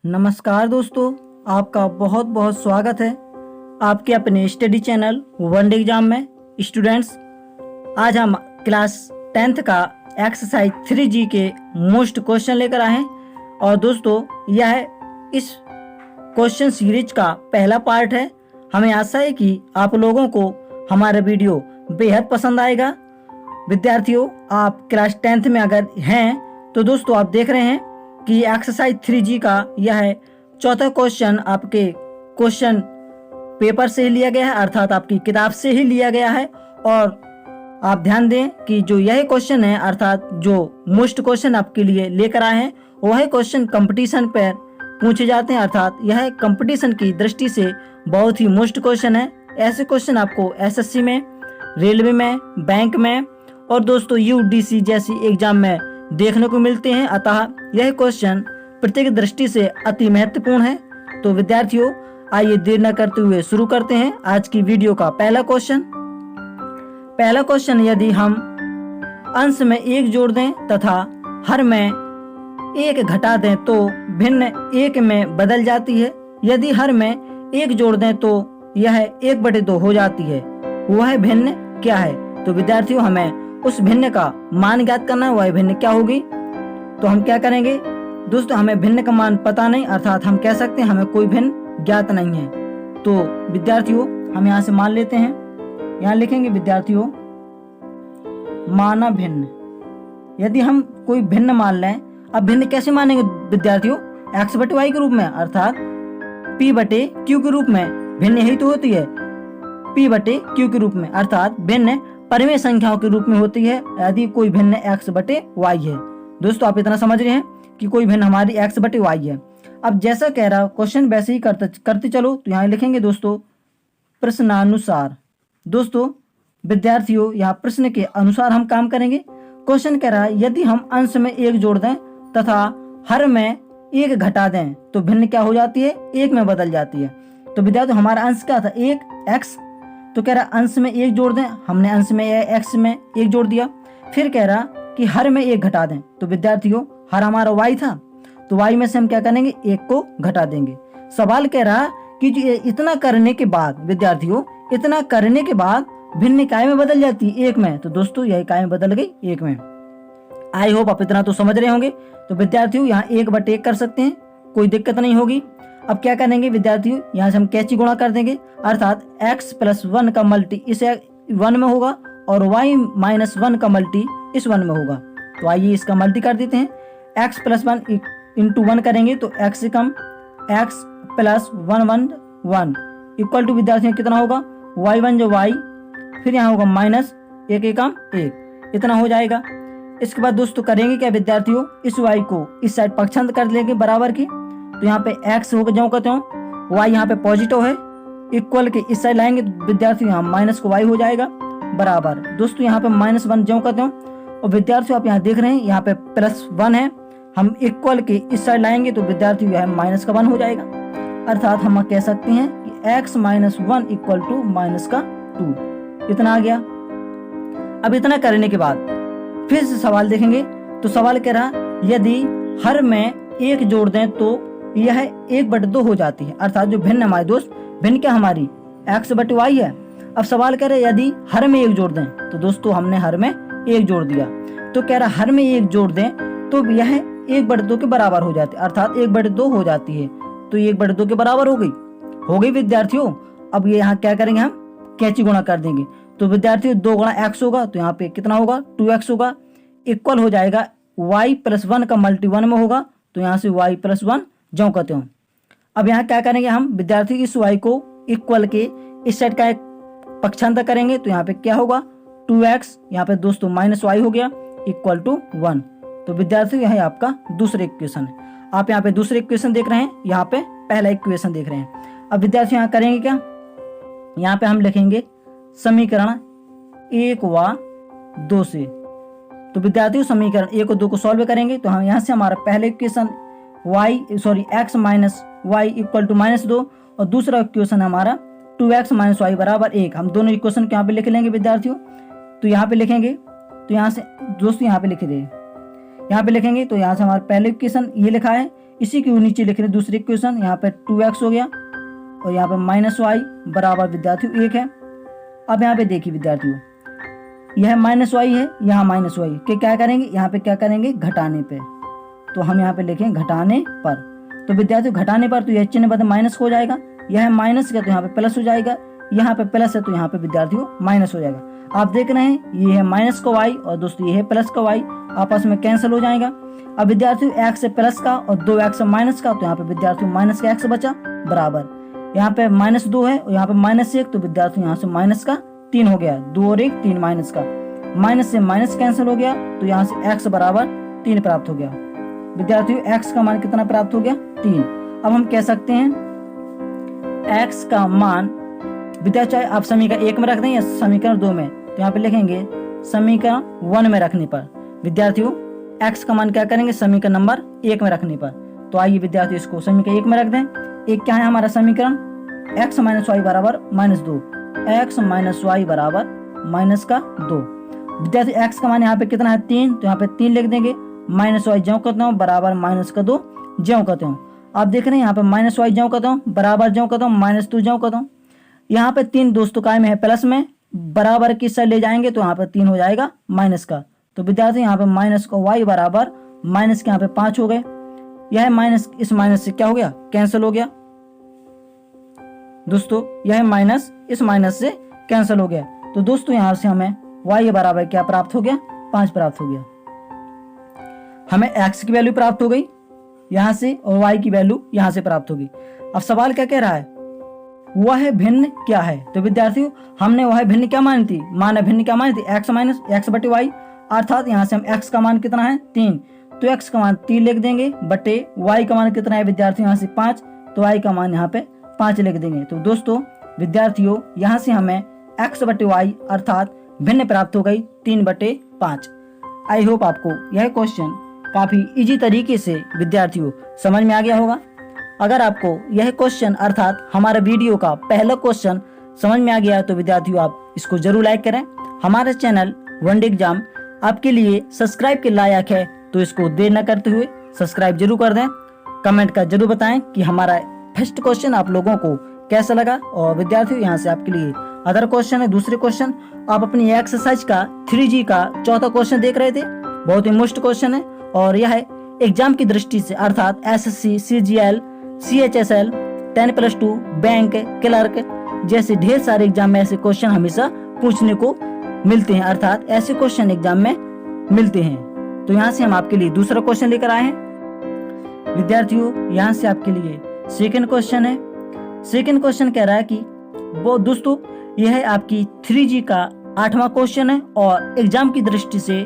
नमस्कार दोस्तों, आपका बहुत बहुत स्वागत है आपके अपने study channel one day exam में। स्टूडेंट्स, आज हम क्लास 10th का एक्सरसाइज 3G के मोस्ट क्वेश्चन लेकर आए हैं। और दोस्तों, यह इस क्वेश्चन सीरीज का पहला पार्ट है। हमें आशा है कि आप लोगों को हमारा वीडियो बेहद पसंद आएगा। विद्यार्थियों, आप क्लास 10th में अगर हैं तो दोस्तों आप देख रहे हैं कि एक्सरसाइज 3G का यह चौथा क्वेश्चन आपके क्वेश्चन पेपर से ही लिया गया है, अर्थात आपकी किताब से ही लिया गया है। और आप ध्यान दें कि जो यह क्वेश्चन है, अर्थात जो मोस्ट क्वेश्चन आपके लिए लेकर आए हैं, वह क्वेश्चन कंपटीशन पर पूछे जाते हैं, अर्थात यह कंपटीशन की दृष्टि से बहुत ही मोस्ट क्वेश्चन है। ऐसे क्वेश्चन आपको एसएससी में, रेलवे में, बैंक में और दोस्तों यूडीसी जैसी एग्जाम में देखने को मिलते हैं। अतः यह क्वेश्चन प्रत्येक दृष्टि से अति महत्वपूर्ण है। तो विद्यार्थियों, आइए देर न करते हुए शुरू करते हैं आज की वीडियो का पहला क्वेश्चन। पहला क्वेश्चन, यदि हम अंश में 1 जोड़ दें तथा हर में 1 घटा दें तो भिन्न 1 में बदल जाती है। यदि हर में 1 जोड़ दें तो यह 1/2 हो जाती है। वह भिन्न क्या है? तो विद्यार्थियों, हमें उस भिन्न का मान ज्ञात करना है। वह भिन्न क्या होगी? तो हम क्या करेंगे दोस्तों, हमें भिन्न का मान पता नहीं, अर्थात हम कह सकते हैं हमें कोई भिन्न ज्ञात नहीं है। तो विद्यार्थियों, हम यहाँ से मान लेते हैं, यहाँ लिखेंगे विद्यार्थियों माना भिन्न। यदि हम कोई भिन्न मान लें, अब भिन्न कैसे मानेंगे विद्यार्थियों? x/y के रूप में, अर्थात p/q के रूप में। भिन्न यही तो होती है, p/q के रूप में, अर्थात भिन्न परिमेय संख्याओं के रूप में होती है यदि कोई भिन्न x/y है। दोस्तों, आप इतना समझ रहे हैं कि कोई भिन्न हमारी x/y है। अब जैसा कह रहा क्वेश्चन वैसे ही करते चलो। तो यहाँ लिखेंगे दोस्तों प्रश्नानुसार। दोस्तों विद्यार्थियों, यहाँ प्रश्न के अनुसार हम काम करेंगे। क्वेश्चन कह रहा है यदि हम अंश में 1 जोड़ दें तथा हर में 1 घटा दें तो भिन्न क्या हो जाती है? 1 में बदल जाती है। तो विद्यार्थियों, हमारा अंश क्या था? 1x। तो कह रहा अंश में 1 जोड़ दें, हमने अंश में x में 1 जोड़ दिया। फिर कह रहा कि हर में 1 घटा दें। तो विद्यार्थियों, हर हमारा y था, तो y में से हम क्या करेंगे? 1 को घटा देंगे। सवाल कह रहा कि जो इतना करने के बाद विद्यार्थियों, इतना करने के बाद भिन्न काय में बदल जाती है? 1 में। तो दोस्तों यही काय में बदल गई 1 में। आई होप आप इतना तो समझ रहे होंगे। तो विद्यार्थियों, यहाँ 1/1 कर सकते हैं, कोई दिक्कत नहीं होगी। अब क्या करेंगे विद्यार्थियों, यहाँ से हम कैची गुणा कर देंगे, अर्थात x+1 का मल्टी इस 1 में होगा और y-1 का मल्टी इस 1 में होगा। तो आइए इसका मल्टी कर देते हैं। x+1 × 1 करेंगे तो x से कम x+1 1 इक्वल टू विद्यार्थियों कितना होगा? y1 जो y, फिर यहाँ होगा माइनस 1 एकम 1, इतना हो जाएगा। इसके बाद दोस्तों करेंगे क्या विद्यार्थियों, इस y को इस साइड पक्षांतर कर लेंगे बराबर की। तो यहाँ पे x होगा जो कहते हो, y यहाँ पे पॉजिटिव है, इक्वल के इस साइड लाएंगे तो विद्यार्थियों यहाँ माइनस को y हो जाएगा बराबर। दोस्तों यहाँ पे -1 जो कहते हो, और विद्यार्थियों आप यहाँ देख रहे हैं यहाँ पे +1 है, हम इक्वल के इस साइड लाएंगे तो विद्यार्थियों यहाँ -1 हो जाएगा। अर्थात हम कह सकते हैं कि x-1 इक्वल टू -2, इतना आ गया। अब इतना करने के बाद फिर से सवाल देखेंगे। तो सवाल कह रहा यदि हर में 1 जोड़ दें तो यह 1/2 हो जाती है, अर्थात जो भिन्न हमारे दोस्त, भिन्न क्या हमारी x/y है। अब सवाल कह रहे यदि हर में 1 जोड़ दें, तो दोस्तों हमने हर में 1 जोड़ दिया। तो कह रहा हर में 1 जोड़ दें तो यह 1/2 के बराबर हो जाती है, अर्थात 1/2 हो जाती है। तो 1/2 के बराबर हो गई विद्यार्थियों। अब ये यहाँ क्या करेंगे, हम कैची गुणा कर देंगे। तो विद्यार्थियों 2 × x होगा, तो यहाँ पे कितना होगा? 2x होगा, इक्वल हो जाएगा y+1 का मल्टी 1 में होगा, तो यहाँ से y+1 जो कहते हो। अब यहाँ क्या करेंगे हम विद्यार्थी, इस y को इक्वल के इस साइड का एक पक्षांतर करेंगे तो यहाँ पे क्या होगा? 2x, यहाँ पे दोस्तों -y हो गया, इक्वल टू 1। तो विद्यार्थी यह आपका दूसरा इक्वेशन है। आप यहाँ पे दूसरे इक्वेशन देख रहे हैं, यहाँ पे पहला इक्वेशन देख रहे हैं। अब विद्यार्थी यहाँ करेंगे क्या, यहाँ पे हम लिखेंगे समीकरण 1 व 2 से। तो विद्यार्थियों समीकरण 1 और 2 को सॉल्व करेंगे तो हम यहाँ से हमारा पहला equation x - y equal to -2 और दूसरा इक्वेशन हमारा 2x - y बराबर 1। हम दोनों इक्वेशन को यहाँ पे लिख लेंगे विद्यार्थियों। तो यहाँ पे लिखेंगे, तो यहाँ से दोस्तों यहाँ पे लिख दे, यहाँ पे लिखेंगे तो यहाँ से हमारा पहले इक्वेशन ये लिखा है इसी के नीचे लिख रहे दूसरी इक्वेशन, यहाँ पे 2x हो गया और यहाँ पे -y बराबर विद्यार्थियों 1 है। अब यहाँ पे देखिए विद्यार्थियों, यह -y है, यहाँ -y के क्या करेंगे, यहाँ पे क्या करेंगे, घटाने पे। तो हम यहाँ पे लिखें घटाने पर। तो विद्यार्थियों घटाने पर तो यह चिन्ह बदल माइनस हो जाएगा, यह माइनस का तो यहाँ पे प्लस हो जाएगा, यहाँ पे प्लस है तो यहाँ पे विद्यार्थियों माइनस हो जाएगा। आप देख रहे हैं ये है माइनस का y और दोस्तों ये है प्लस का y, आपस में कैंसिल हो जाएगा। अब विद्यार्थियों x से प्लस का और 2x से माइनस का, तो यहाँ पे विद्यार्थियों माइनस का x बचा बराबर, यहाँ पे -2 है और यहाँ पे -1, तो विद्यार्थियों यहाँ से माइनस का 3 हो गया, 2 और 1 3 माइनस का, माइनस से माइनस कैंसिल हो गया, तो यहाँ से x बराबर 3 प्राप्त हो गया। विद्यार्थियों x का मान कितना प्राप्त हो गया, 3। अब हम कह सकते हैं x का मान विद्यार्थियों आप समीकरण 1 में रख दें या समीकरण 2 में, तो यहाँ पे लिखेंगे समीकरण 1 में रखने पर विद्यार्थियों x का मान क्या करेंगे, समीकरण नंबर 1 में रखने पर। तो आइए विद्यार्थियों इसको समीकरण 1 में रख दें। एक क्या है हमारा समीकरण, x - y बराबर -2, x - y बराबर -2। विद्यार्थियों x का मान यहाँ पे कितना है, 3, तो यहाँ पे 3 लिख देंगे, -y ज्यों करता हूँ बराबर -2 ज्यों करता हूँ। आप देख रहे हैं यहाँ पे -y ज्यों करता हूँ बराबर ज्यों करता हूँ, -2 ज्यों करता हूँ। यहाँ पे 3 दोस्तों काय में है प्लस में, बराबर की साइड ले जाएंगे तो यहाँ पे 3 हो जाएगा माइनस का। तो विद्यार्थी यहाँ पे माइनस का y बराबर माइनस के यहाँ पे 5 हो गए, यह माइनस इस माइनस से क्या हो गया, कैंसिल हो गया दोस्तों, यह माइनस इस माइनस से कैंसिल हो गया। तो दोस्तों यहाँ से हमें y बराबर क्या प्राप्त हो गया, 5 प्राप्त हो गया। हमें x की वैल्यू प्राप्त हो गई यहाँ से और y की वैल्यू यहाँ से प्राप्त हो गई। अब सवाल क्या कह रहा है, वह भिन्न क्या है। तो विद्यार्थियों हमने वह भिन्न क्या मानी थी, मान भिन्न क्या मानी थी, x माइनस x बटे y, अर्थात यहाँ से हम x का मान कितना है 3, तो x का मान 3 लिख देंगे बटे y का मान कितना है विद्यार्थियों यहाँ से 5, तो y का मान यहाँ पे 5 लिख देंगे। तो दोस्तों विद्यार्थियों यहाँ से हमें x बटे y अर्थात भिन्न प्राप्त हो गई 3/5। आई होप आपको यह क्वेश्चन काफी इजी तरीके से विद्यार्थियों समझ में आ गया होगा। अगर आपको यह क्वेश्चन अर्थात हमारे वीडियो का पहला क्वेश्चन समझ में आ गया तो विद्यार्थियों आप इसको जरूर लाइक करें। हमारे चैनल वन डे एग्जाम आपके लिए सब्सक्राइब के लायक है, तो इसको देर न करते हुए सब्सक्राइब जरूर कर दें। कमेंट कर जरूर बताएं कि हमारा फर्स्ट क्वेश्चन आप लोगों को कैसा लगा। और विद्यार्थियों यहाँ से आपके लिए अदर क्वेश्चन है, दूसरे क्वेश्चन आप अपनी एक्सरसाइज का 3G का चौथा क्वेश्चन देख रहे थे, बहुत ही मुश्किल क्वेश्चन है और यह एग्जाम की दृष्टि से अर्थात SSC, CGL, CHSL, 10+2, bank, clerk जैसे ढेर सारे एग्जाम में ऐसे क्वेश्चन हमेशा पूछने को मिलते हैं, अर्थात ऐसे क्वेश्चन एग्जाम में मिलते हैं। तो यहाँ से हम आपके लिए दूसरा क्वेश्चन लेकर आए हैं। विद्यार्थियों यहाँ से आपके लिए सेकंड क्वेश्चन है। सेकंड क्वेश्चन कह रहा है कि वो दोस्तों यह है आपकी 3G का 8वां क्वेश्चन है और एग्जाम की दृष्टि से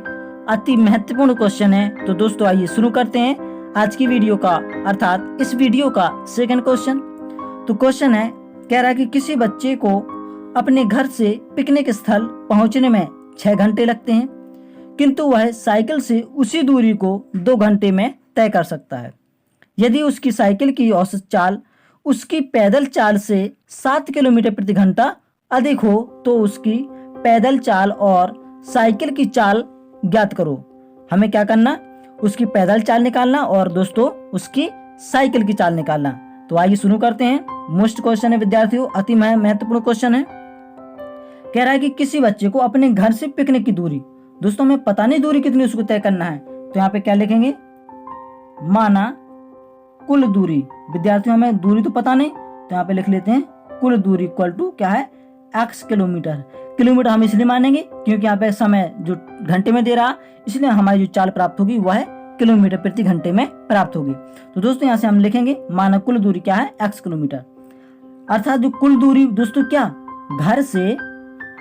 अति महत्वपूर्ण क्वेश्चन है। तो दोस्तों आइए शुरू करते हैं आज की वीडियो का अर्थात इस वीडियो का सेकंड क्वेश्चन। तो क्वेश्चन है कह रहा है कि किसी बच्चे को अपने घर से पिकनिक स्थल पहुंचने में 6 घंटे लगते हैं, किंतु वह साइकिल से उसी दूरी को 2 घंटे में तय कर सकता है। यदि उसकी साइकिल की औसत चाल उसकी पैदल चाल से 7 किलोमीटर प्रति घंटा अधिक हो तो उसकी पैदल चाल और साइकिल की चाल ज्ञात करो। हमें क्या करना, उसकी पैदल चाल निकालना और दोस्तों उसकी साइकिल की चाल निकालना। तो आइए शुरू करते हैं। मोस्ट क्वेश्चन है विद्यार्थियों, अति महत्वपूर्ण क्वेश्चन है। कह रहा है कि किसी बच्चे को अपने घर से पिकनिक की दूरी, दोस्तों हमें पता नहीं दूरी कितनी उसको तय करना है, तो यहाँ पे क्या लिखेंगे, माना कुल दूरी। विद्यार्थियों हमें दूरी तो पता नहीं, तो यहाँ पे लिख लेते हैं कुल दूरी इक्वल टू क्या है, x किलोमीटर। किलोमीटर हम इसलिए मानेंगे क्योंकि यहाँ पे समय जो घंटे में दे रहा, इसलिए हमारी जो चाल प्राप्त होगी वह है किलोमीटर प्रति घंटे में प्राप्त होगी। तो दोस्तों यहाँ से हम लिखेंगे माना कुल दूरी क्या है, x किलोमीटर। अर्थात जो कुल दूरी दोस्तों क्या, घर से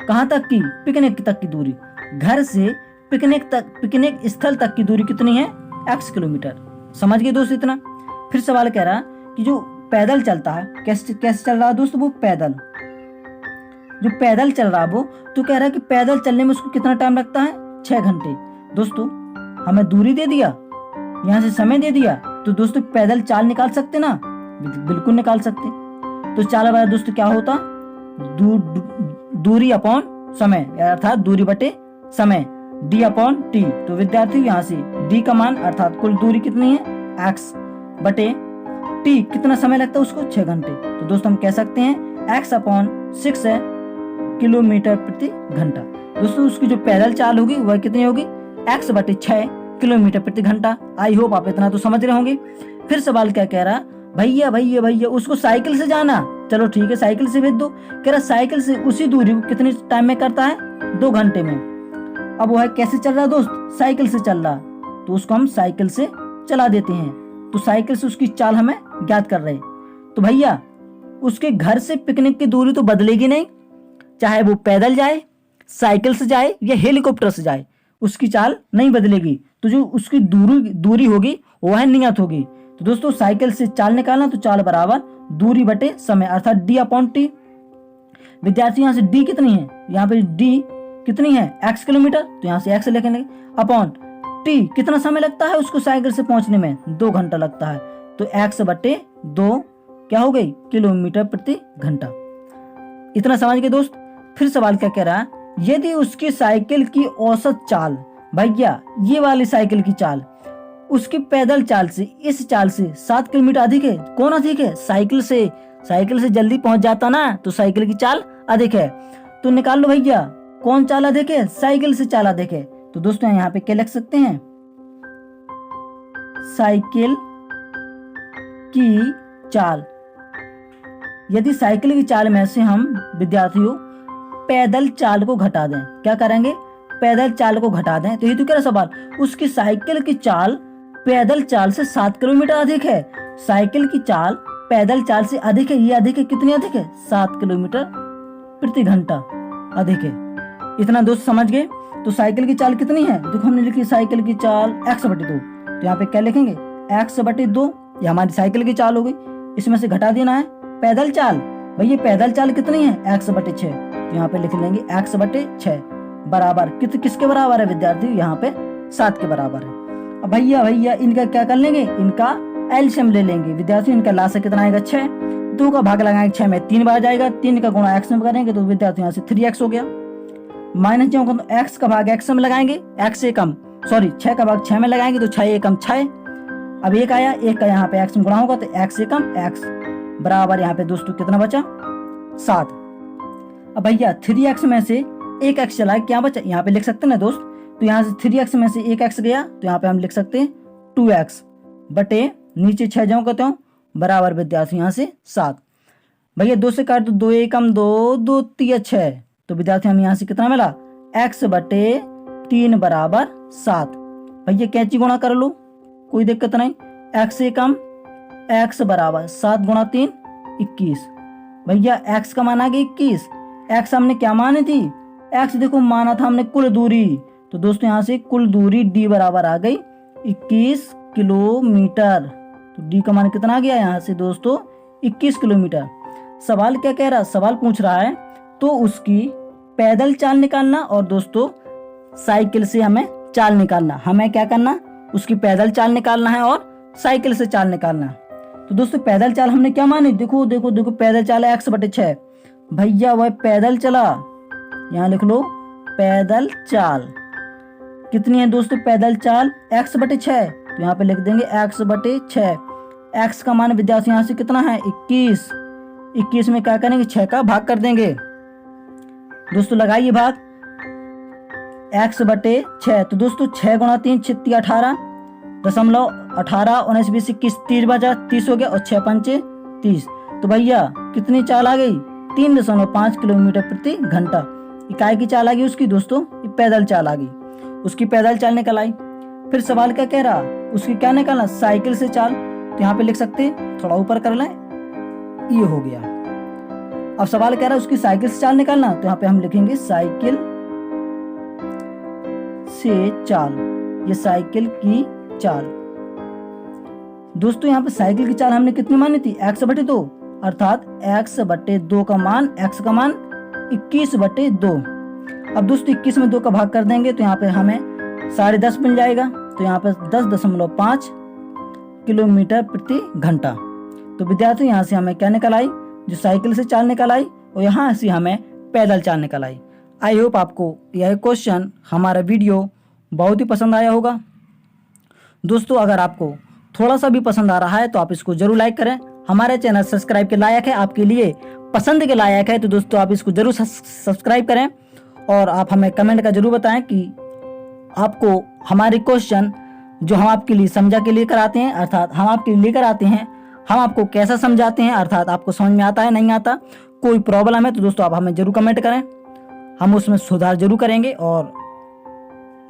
कहाँ तक की, पिकनिक तक की दूरी, घर से पिकनिक स्थल तक की दूरी कितनी है, x किलोमीटर। समझ गए दोस्तों इतना। फिर सवाल कह रहा कि जो पैदल चलता है, कैसे चल रहा है दोस्तों, वो पैदल जो पैदल चल रहा है वो, तो कह रहा है कि पैदल चलने में उसको कितना टाइम लगता है, 6 घंटे। दोस्तों हमें दूरी दे दिया, यहाँ से समय दे दिया, तो दोस्तों पैदल चाल निकाल सकते ना, बिल्कुल निकाल सकते। तो चाल वाला दोस्तों क्या होता, दूरी अपॉन समय अर्थात दूरी बटे समय, d/t। तो विद्यार्थी यहाँ से d का मान अर्थात कुल दूरी कितनी है, x, बटे टी कितना समय लगता है उसको 6 घंटे। तो दोस्तों हम कह सकते हैं x/6 है किलोमीटर प्रति घंटा। दोस्तों उसकी जो पैदल चाल होगी वह कितनी होगी, x/6 किलोमीटर प्रति घंटा। आई होप आप इतना तो समझ रहे होंगे। फिर सवाल क्या कह रहा, भैया भैया भैया उसको साइकिल से जाना, चलो ठीक है साइकिल से भेज दो। कह रहा साइकिल से उसी दूरी को कितने टाइम में करता है, 2 घंटे में। अब वह कैसे चल रहा दोस्त, साइकिल से चल रहा, तो उसको हम साइकिल से चला देते हैं। तो साइकिल से उसकी चाल हमें ज्ञात कर रहे हैं। तो भैया उसके घर से पिकनिक की दूरी तो बदलेगी नहीं, चाहे वो पैदल जाए, साइकिल से जाए या हेलीकॉप्टर से जाए, उसकी चाल नहीं बदलेगी। तो जो उसकी दूरी होगी वह नियत होगी। तो दोस्तों साइकिल से चाल निकालना, तो चाल बराबर दूरी बटे समय अर्थात d/t। विद्यार्थी यहाँ से d कितनी है, यहाँ पे d कितनी है x किलोमीटर, तो यहाँ से x लिखेंगे अपॉन t कितना समय लगता है उसको साइकिल से पहुंचने में, 2 घंटा लगता है। तो x/2 क्या हो गई, किलोमीटर प्रति घंटा। इतना समझ गए दोस्त। फिर सवाल क्या कह रहा है, यदि उसकी साइकिल की औसत चाल, भैया ये वाली साइकिल की चाल उसकी पैदल चाल से, इस चाल से 7 किलोमीटर अधिक है। कौन अधिक है, साइकिल से जल्दी पहुंच जाता ना, तो साइकिल की चाल अधिक है। तो निकाल लो भैया कौन चाल अधिक है, साइकिल से चाल अधिक है। तो दोस्तों यहाँ पे क्या लिख सकते हैं, साइकिल की चाल। यदि साइकिल की चाल में से हम विद्यार्थियों पैदल चाल को घटा दें, क्या करेंगे, पैदल चाल को घटा दें, तो ये तो क्या सवाल, उसकी साइकिल की चाल पैदल चाल से 7 किलोमीटर अधिक है। साइकिल की चाल पैदल चाल से अधिक है, ये अधिक है, कितनी अधिक है, 7 किलोमीटर प्रति घंटा अधिक है। इतना दोस्त समझ गए। तो साइकिल की चाल कितनी है, देखो हमने लिखी साइकिल की चाल x/2, तो यहाँ पे क्या लिखेंगे x/2, ये हमारी साइकिल की चाल हो गई। इसमें से घटा देना है पैदल चाल, भैया पैदल चाल कितनी है x/6, तो यहाँ पे लिख लेंगे x/6 बराबर किसके बराबर है विद्यार्थी, यहाँ पे 7 के बराबर है। अब भैया इनका क्या कर लेंगे, इनका एलसीएम ले लेंगे विद्यार्थी। इनका लासा कितना आएगा 6, 2 का भाग लगाएंगे 6 में 3 बार जाएगा, 3 का गुणा x में करेंगे तो विद्यार्थी यहाँ से 3x हो गया। माइनस जो होगा तो x का भाग x में लगाएंगे, x से कम 6 का भाग 6 में लगाएंगे तो 6 एकम 6। अब 1 आया, 1 का यहाँ पे x में गुणा होगा तो x से कम x बराबर यहाँ पे दोस्तों कितना बचा 7। अब भैया 3x में से 1x चला, क्या बचा, यहाँ पे लिख सकते हैं ना दोस्त। तो यहाँ से 3x में से 1x गया तो यहाँ पे हम लिख सकते हैं 2x बटे नीचे 6 जाऊँ कहते हो बराबर विद्यार्थी यहाँ से 7। भैया 2 से काट दो, 2 एकम 2, 2 3 6, तो विद्यार्थी हम यहाँ से कितना मिला x/3 बराबर 7। भैया कैंची गुणा कर लो, कोई दिक्कत नहीं, x से कम x बराबर 7 गुणा 3 21। भैया x का मान आ गया 21, x हमने क्या मानी थी, x देखो माना था हमने कुल दूरी, तो दोस्तों यहाँ से कुल दूरी d बराबर आ गई 21 किलोमीटर। तो d का मान कितना आ गया यहाँ से दोस्तों 21 किलोमीटर। सवाल क्या कह रहा, सवाल पूछ रहा है तो उसकी पैदल चाल निकालना और दोस्तों साइकिल से हमें चाल निकालना। हमें क्या करना, उसकी पैदल चाल निकालना है और साइकिल से चाल निकालना। तो दोस्तों पैदल चाल हमने क्या मानी, देखो देखो देखो पैदल चाल है x/6। भैया वह पैदल चला, यहाँ लिख लो पैदल चाल कितनी है दोस्तों, पैदल चाल x/6, तो यहाँ पे लिख देंगे x/6। x का मान विद्यार्थी यहाँ से कितना है 21, 21 में क्या करेंगे 6 का भाग कर देंगे। दोस्तों लगाइए भाग x/6, तो दोस्तों 6 गुणा 3 6 18 दशमलव 18 19 20 21 30 बचा 30 हो गया और 6 पंचे 30। तो भैया कितनी चाल आ गई 3.5 किलोमीटर प्रति घंटा। इकाई की चाल आ गई उसकी दोस्तों, पैदल चाल आ गई, उसकी पैदल चाल निकल आई। फिर सवाल क्या कह रहा, उसकी क्या निकालना, साइकिल से चाल, तो यहाँ पे लिख सकते हैं, थोड़ा ऊपर कर लें, ये हो गया। अब सवाल कह रहा है उसकी साइकिल से चाल निकालना, तो यहाँ पे हम लिखेंगे साइकिल से चाल, ये साइकिल की चाल। दोस्तों यहाँ पे साइकिल की चाल हमने कितनी मानी थी x/2, अर्थात x/2 का मान, x का मान 21/2। अब दोस्तों 21 में 2 का भाग कर देंगे तो यहाँ पे हमें 10.5 मिल जाएगा, तो यहाँ पे 10.5 किलोमीटर प्रति घंटा। तो विद्यार्थी यहाँ से हमें क्या निकल आई, जो साइकिल से चाल निकल आई और यहाँ से हमें पैदल चाल निकल आई। आई होप आपको यह क्वेश्चन, हमारा वीडियो बहुत ही पसंद आया होगा। दोस्तों अगर आपको थोड़ा सा भी पसंद आ रहा है तो आप इसको जरूर लाइक करें। हमारे चैनल सब्सक्राइब के लायक है, आपके लिए पसंद के लायक है, तो दोस्तों आप इसको जरूर सब्सक्राइब करें और आप हमें कमेंट का जरूर बताएं कि आपको हमारे क्वेश्चन जो हम आपके लिए समझा के लिए कराते हैं, अर्थात हम आपके लिए लेकर आते हैं, हम आपको कैसा समझाते हैं, अर्थात आपको समझ में आता है नहीं आता, कोई प्रॉब्लम है तो दोस्तों आप हमें जरूर कमेंट करें, हम उसमें सुधार जरूर करेंगे और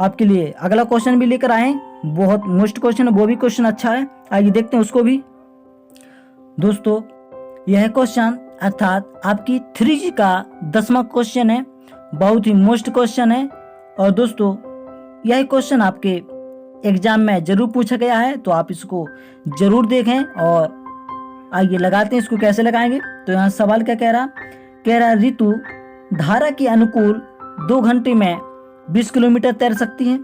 आपके लिए अगला क्वेश्चन भी लेकर आए। बहुत मोस्ट क्वेश्चन है, वो भी क्वेश्चन अच्छा है, आइए देखते हैं उसको भी। दोस्तों यह क्वेश्चन अर्थात आपकी 3G का 10वां क्वेश्चन है, बहुत ही मोस्ट क्वेश्चन है और दोस्तों यह क्वेश्चन आपके एग्जाम में जरूर पूछा गया है, तो आप इसको जरूर देखें। और आइए लगाते हैं इसको, कैसे लगाएंगे। तो यहाँ सवाल क्या कह रहा ऋतु धारा के अनुकूल 2 घंटे में 20 किलोमीटर तैर सकती है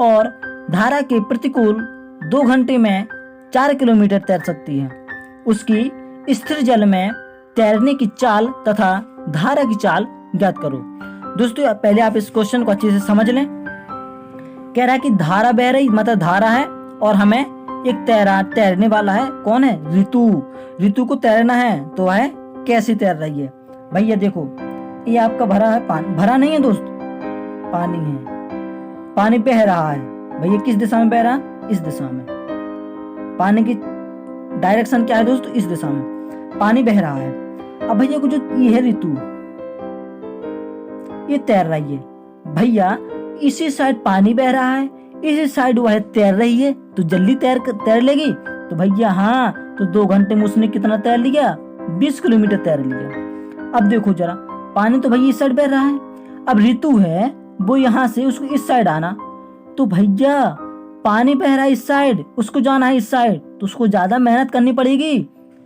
और धारा के प्रतिकूल 2 घंटे में 4 किलोमीटर तैर सकती है। उसकी स्थिर जल में तैरने की चाल तथा धारा की चाल ज्ञात करो। दोस्तों पहले आप इस क्वेश्चन को अच्छे से समझ लें। कह रहा है कि धारा बह रही, मतलब धारा है और हमें एक तैरने वाला है, कौन है, ऋतु को तैरना है, तो वह कैसे तैर रही है। भैया देखो ये आपका भरा है पानी, भरा नहीं है दोस्त, पानी है, पानी बह रहा है। भैया किस दिशा में बह रहा है, इस दिशा में। पानी की डायरेक्शन क्या है दोस्तों, इस दिशा में पानी बह रहा है। अब भैया को जो ये है ऋतु, ये तैर रही है। भैया इसी साइड पानी बह रहा है, इसी साइड वह तैर रही है, तो जल्दी तैर लेगी। तो भैया हाँ, तो 2 घंटे में उसने कितना तैर लिया, 20 किलोमीटर तैर लिया। अब देखो जरा, पानी तो भैया इस साइड बह रहा है, अब ऋतु है वो यहाँ से उसको इस साइड आना, तो भैया पानी बह रहा है इस साइड, उसको जाना है इस साइड, तो उसको ज्यादा मेहनत करनी पड़ेगी,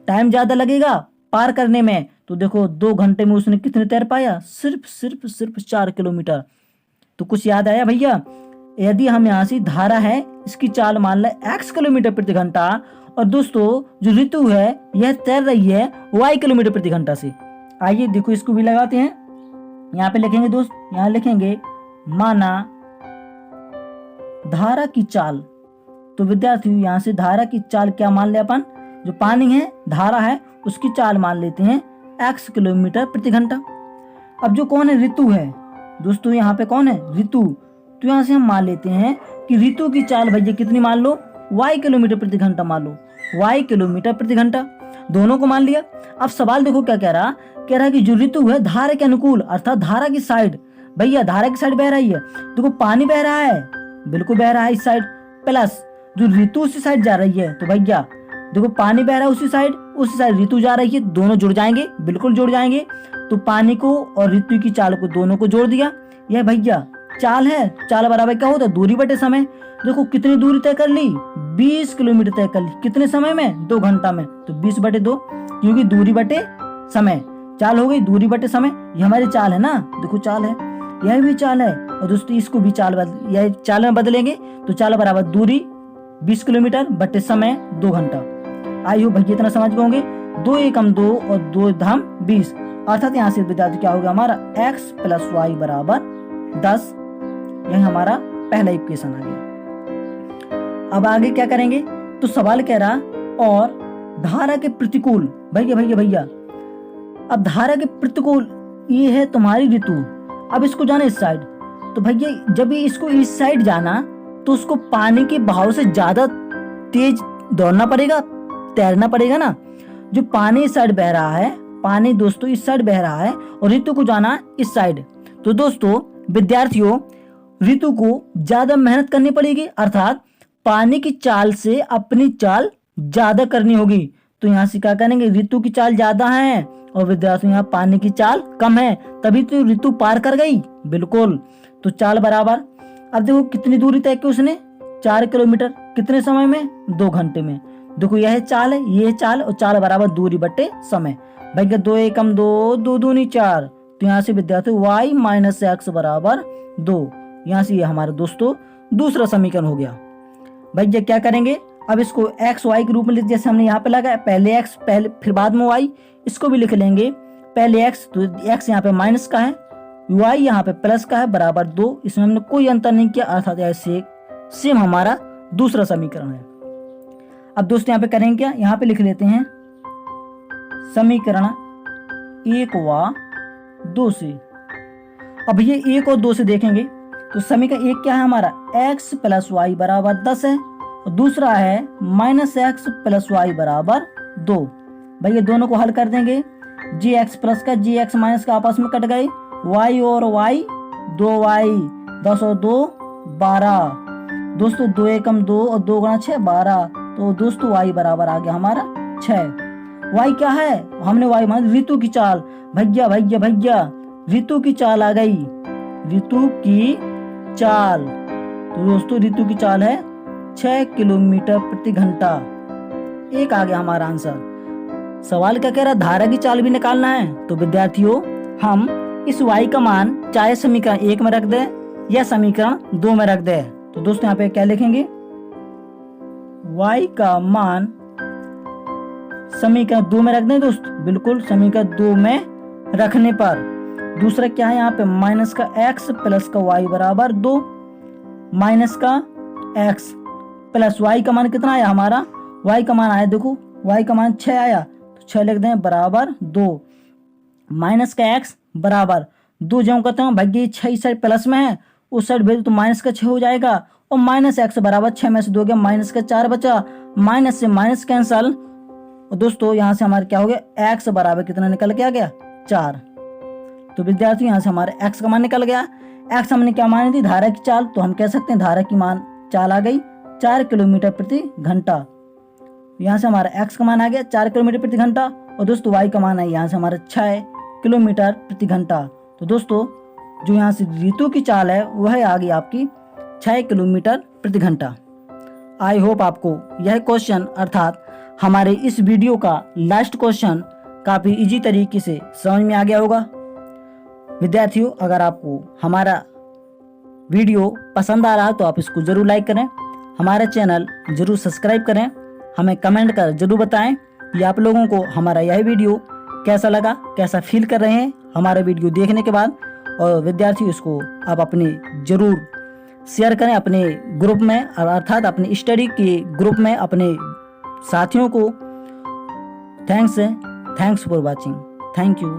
टाइम ज्यादा लगेगा पार करने में। तो देखो 2 घंटे में उसने कितने तैर पाया, सिर्फ 4 किलोमीटर। तो कुछ याद आया भैया। यदि हम यहाँ से धारा है इसकी चाल मान ले x किलोमीटर प्रति घंटा और दोस्तों जो ऋतु है यह तैर रही है y किलोमीटर प्रति घंटा से। आइए देखो इसको भी लगाते हैं। यहाँ पे लिखेंगे दोस्त, यहाँ लिखेंगे माना धारा की चाल। तो विद्यार्थियों यहाँ से धारा की चाल क्या मान ले अपन, जो पानी है धारा है उसकी चाल मान लेते हैं x किलोमीटर प्रति घंटा। अब जो कौन है, ऋतु है दोस्तों, यहाँ पे कौन है, ऋतु। तो यहाँ से हम मान लेते हैं कि ऋतु की चाल भैया कितनी मान लो, y किलोमीटर प्रति घंटा मान लो, y किलोमीटर प्रति घंटा, दोनों को मान लिया। अब सवाल देखो क्या कह रहा है कि जो ऋतु है धारा के अनुकूल अर्थात धारा की साइड, भैया धारा की साइड बह रही है, देखो पानी बह रहा है, बिल्कुल बह रहा है इस साइड, प्लस जो ऋतु उसी साइड जा रही है, तो भैया देखो पानी बह रहा है उसी साइड ऋतु जा रही है, दोनों जुड़ जाएंगे, बिल्कुल जुड़ जाएंगे। तो पानी को और ऋतु की चाल को दोनों को जोड़ दिया। यह भैया चाल है, चाल बराबर क्या होता है, दूरी बटे समय। देखो कितनी दूरी तय कर ली, 20 किलोमीटर तय कर ली, कितने समय में, 2 घंटा में। तो 20 बटे 2, क्योंकि दूरी बटे समय, चाल हो गई दूरी बटे समय। ये हमारी चाल है ना, देखो चाल है, यह भी चाल है। और दोस्तों इसको भी यह चाल में बदलेंगे, तो चाल बराबर दूरी 20 किलोमीटर बटे समय 2 घंटा। आई हो भैया इतना समझ गए होंगे। 2 एकम 2 और 2 धाम 20, अर्थात यहाँ से विद्यार्थी क्या होगा हमारा x + y बराबर 10। यह हमारा पहला इक्वेशन आ गया। अब आगे क्या करेंगे, तो सवाल कह रहा और धारा के प्रतिकूल, भैया अब धारा के प्रतिकूल ये है तुम्हारी ऋतु, अब इसको जाना इस साइड। तो भैया जब इसको इस साइड जाना तो उसको पानी के बहाव से ज्यादा तेज दौड़ना पड़ेगा, तैरना पड़ेगा ना। जो पानी इस साइड बह रहा है, पानी दोस्तों इस साइड बह रहा है और ऋतु को जाना इस साइड। तो दोस्तों विद्यार्थियों ऋतु को ज्यादा मेहनत करनी पड़ेगी, अर्थात पानी की चाल से अपनी चाल ज्यादा करनी होगी। तो यहाँ से क्या करेंगे, ऋतु की चाल ज्यादा है और विद्यार्थियों यहाँ पानी की चाल कम है, तभी तो ऋतु पार कर गई, बिल्कुल। तो चाल बराबर, अब देखो कितनी दूरी तय की उसने, 4 किलोमीटर, कितने समय में, 2 घंटे में। देखो यह चाल है, यह चाल, और चाल बराबर दूरी बटे समय। भैया 2 एकम 2, 2 दूनी 4। तो यहाँ से विद्यार्थी y - x बराबर 2। यहाँ से ये हमारा दोस्तों दूसरा समीकरण हो गया। भैया क्या करेंगे, अब इसको x y के रूप में जैसे हमने यहाँ पे लगाया, पहले x पहले फिर बाद में y, इसको भी लिख लेंगे। पहले x, तो x यहाँ पे माइनस का है, y यहाँ पे प्लस का है, बराबर 2। इसमें हमने कोई अंतर नहीं किया, अर्थात ऐसे सेम हमारा दूसरा समीकरण है। अब दोस्तों यहाँ पे करेंगे क्या, यहाँ पे लिख लेते हैं समीकरण 1 व 2 से। अब ये 1 और 2 से देखेंगे तो समीकरण 1 क्या है हमारा, x प्लस वाई बराबर 10 है, और दूसरा है माइनस एक्स प्लस वाई बराबर 2। भाई ये दोनों को हल कर देंगे, जी एक्स प्लस का जी एक्स माइनस का आपस में कट गए, y और y 2y, 10 और 2 12। दोस्तों 2 एकम 2 और 2 गुणा 6 12। तो दोस्तों y बराबर आ गया हमारा 6। y क्या है, हमने y मान ऋतु की चाल, भैया भैया भैया ऋतु की चाल आ गई, ऋतु की चाल। तो दोस्तों ऋतु की चाल है 6 किलोमीटर प्रति घंटा। एक आ गया हमारा आंसर। सवाल क्या कह रहा है, धारा की चाल भी निकालना है। तो विद्यार्थियों हम इस y का मान चाहे समीकरण 1 में रख दे या समीकरण 2 में रख दे। तो दोस्तों यहाँ पे क्या लिखेंगे, y का मान समीकरण 2 में रख दें दोस्तों, बिल्कुल समीकरण 2 में रखने पर दूसरा क्या है यहाँ पे माइनस का x प्लस का y बराबर 2, माइनस का x प्लस y का मान कितना आया हमारा, y का मान आया देखो, y का मान 6 आया, तो 6 लिख दें बराबर 2, माइनस का x बराबर 2। जब कहते हैं भाई 6 इस साइड प्लस में है, उस साइड भेज तो माइनस का 6 हो जाएगा, और माइनस x बराबर 6 में से 2 गया, माइनस का 4 बचा, माइनस से माइनस कैंसल। और दोस्तों यहाँ से हमारे क्या हो गया, x बराबर कितना निकल के आ गया 4। तो विद्यार्थी यहाँ से हमारे x का मान निकल गया। x हमने क्या मानी थी, धारा की चाल, तो हम कह सकते हैं धारा की मान चाल आ गई 4 किलोमीटर प्रति घंटा। यहाँ से हमारा x का मान आ गया 4 किलोमीटर प्रति घंटा, और दोस्तों y का मान है यहाँ से हमारा 6 किलोमीटर प्रति घंटा। तो दोस्तों जो यहाँ से ऋतु की चाल है वह आ गई आपकी 6 किलोमीटर प्रति घंटा। आई होप आपको यह क्वेश्चन अर्थात हमारे इस वीडियो का लास्ट क्वेश्चन काफ़ी इजी तरीके से समझ में आ गया होगा। विद्यार्थियों अगर आपको हमारा वीडियो पसंद आ रहा है तो आप इसको ज़रूर लाइक करें, हमारा चैनल ज़रूर सब्सक्राइब करें, हमें कमेंट कर ज़रूर बताएं कि आप लोगों को हमारा यह वीडियो कैसा लगा, कैसा फील कर रहे हैं हमारा वीडियो देखने के बाद। और विद्यार्थियों इसको आप अपने ज़रूर शेयर करें अपने ग्रुप में, और अर्थात अपने स्टडी के ग्रुप में अपने साथियों को। Thanks for watching, thank you.